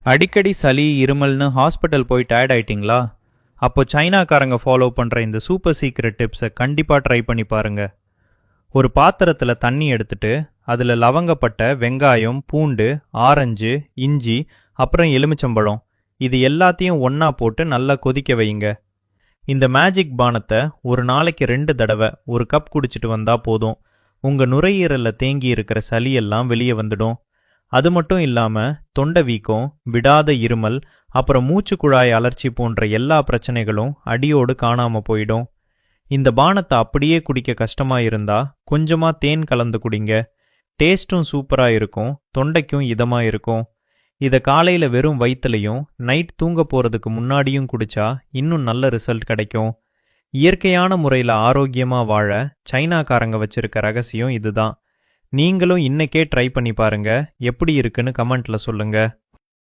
அடிக்கடி சளி இருமல்னு ஹாஸ்பிட்டல் போய் டயர்ட் ஆயிட்டீங்களா? அப்போ சைனாக்காரங்க ஃபாலோ பண்ணுற இந்த சூப்பர் சீக்ரெட் டிப்ஸை கண்டிப்பாக ட்ரை பண்ணி பாருங்க. ஒரு பாத்திரத்தில் தண்ணி எடுத்துட்டு அதில் லவங்கப்பட்டை, வெங்காயம், பூண்டு, ஆரஞ்சு, இஞ்சி, அப்புறம் எலுமிச்சம்பழம் இது எல்லாத்தையும் ஒன்றா போட்டு நல்லா கொதிக்க வைங்க. இந்த மேஜிக் பானத்தை ஒரு நாளைக்கு 2 தடவை 1 கப் குடிச்சிட்டு வந்தா போதும். உங்கள் நுரையீரலில் தேங்கி இருக்கிற சளியெல்லாம் வெளியே வந்துடும். அது மட்டும் இல்லாம தொண்டை வீக்கம், விடாத இருமல், அப்புறம் மூச்சு குழாய் அலர்ச்சி போன்ற எல்லா பிரச்சனைகளும் அடியோடு காணாம போயிடும். இந்த பானத்தை அப்படியே குடிக்க கஷ்டமா இருந்தா கொஞ்சமா தேன் கலந்து குடிங்க. டேஸ்டும் சூப்பரா இருக்கும், தொண்டைக்கும் இதமா இருக்கும். இதை காலையில வெறும் வயிற்றுலையும் நைட் தூங்க போறதுக்கு முன்னாடியும் குடிச்சா இன்னும் நல்ல ரிசல்ட் கிடைக்கும். இயற்கையான முறையில் ஆரோக்கியமா வாழ சைனாக்காரங்க வச்சிருக்க ரகசியம் இதுதான். நீங்களும் இன்னைக்கே ட்ரை பண்ணி பாருங்க. எப்படி இருக்குன்னு கமெண்ட்ல சொல்லுங்க.